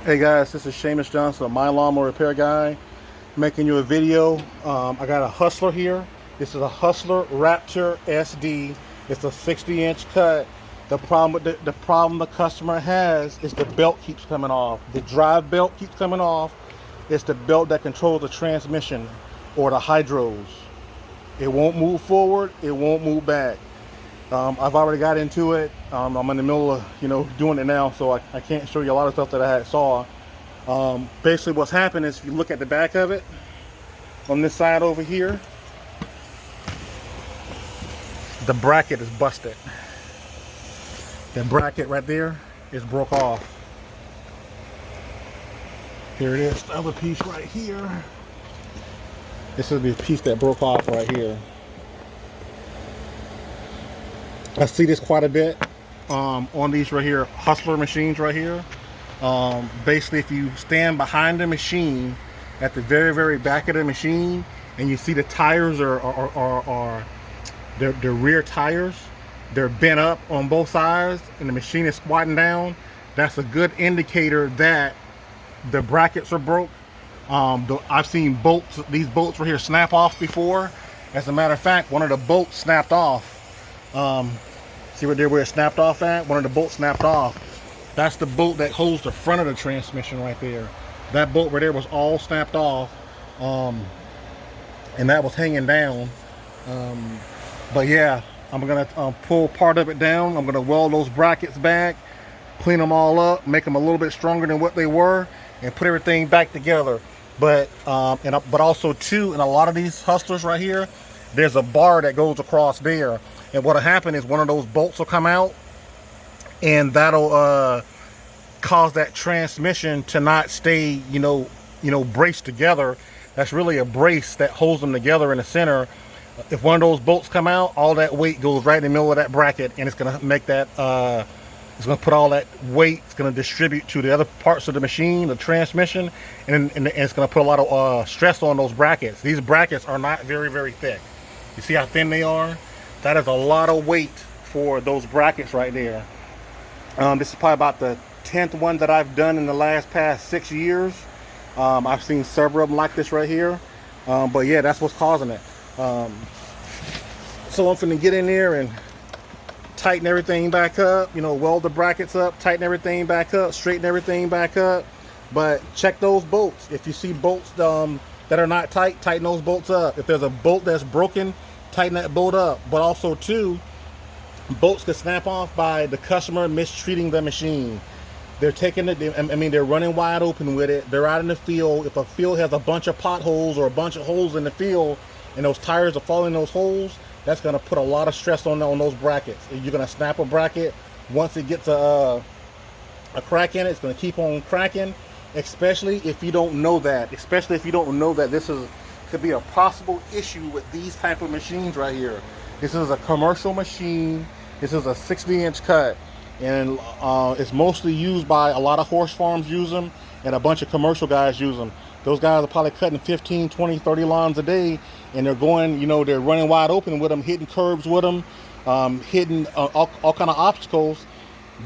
Hey guys, this is Seamus Johnson, My Lawnmower Repair Guy, making you a video. I got a Hustler here. This is a Hustler Raptor SD. It's a 60-inch cut. The problem the customer has is the belt keeps coming off. The drive belt keeps coming off. It's the belt that controls the transmission or the hydros. It won't move forward. It won't move back. I've already got into it. I'm in the middle of doing it now, so I can't show you a lot of stuff that I saw. Basically what's happened is, if you look at the back of it on this side over here, the bracket is busted. The bracket right there is broke off. Here it is, the other piece right here. This is the piece that broke off right here. I see this quite a bit on these right here Hustler machines right here. Basically, if you stand behind the machine at the very back of the machine and you see the tires are their rear tires, they're bent up on both sides and the machine is squatting down, that's a good indicator that the brackets are broke. I've seen these bolts right here snap off before. As a matter of fact, one of the bolts snapped off. See right there where it snapped off at? One of the bolts snapped off. That's the bolt that holds the front of the transmission right there. That bolt right there was all snapped off, and that was hanging down. But yeah, I'm gonna pull part of it down. I'm gonna weld those brackets back, clean them all up, make them a little bit stronger than what they were, and put everything back together. But but also too, in a lot of these Hustlers right here, there's a bar that goes across there. And what'll happen is one of those bolts will come out, and that'll cause that transmission to not stay, braced together. That's really a brace that holds them together in the center. If one of those bolts come out, all that weight goes right in the middle of that bracket, and it's gonna make that. It's gonna put all that weight. It's gonna distribute to the other parts of the machine, the transmission, and it's gonna put a lot of stress on those brackets. These brackets are not very thick. You see how thin they are? That is a lot of weight for those brackets right there. This is probably about the 10th one that I've done in the past 6 years. I've seen several of them like this right here. But yeah, that's what's causing it. So I'm finna get in there and tighten everything back up, weld the brackets up, tighten everything back up, straighten everything back up. But check those bolts. If you see bolts that are not tight, tighten those bolts up. If there's a bolt that's broken, tighten that bolt up. But also too, bolts could snap off by the customer mistreating the machine. They're taking it, they're running wide open with it. They're out in the field. If a field has a bunch of potholes or a bunch of holes in the field and those tires are falling in those holes, that's gonna put a lot of stress on those brackets. You're gonna snap a bracket. Once it gets a crack in it, it's gonna keep on cracking, especially if you don't know that. Especially if you don't know that this could be a possible issue with these type of machines right here. This is a commercial machine. This is a 60-inch cut, and it's mostly used by a lot of horse farms use them, and a bunch of commercial guys use them. Those guys are probably cutting 15, 20, 30 lawns a day, and they're going, they're running wide open with them, hitting curbs with them, hitting all kind of obstacles.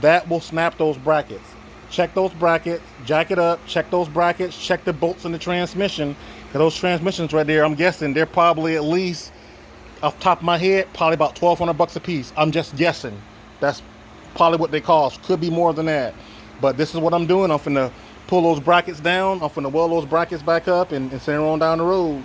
That will snap those brackets. Check those brackets, jack it up, check those brackets, check the bolts in the transmission. Those transmissions right there, I'm guessing they're probably at least, off the top of my head, probably about $1,200 a piece. I'm just guessing. That's probably what they cost. Could be more than that. But this is what I'm doing. I'm finna pull those brackets down. I'm finna weld those brackets back up and send them on down the road.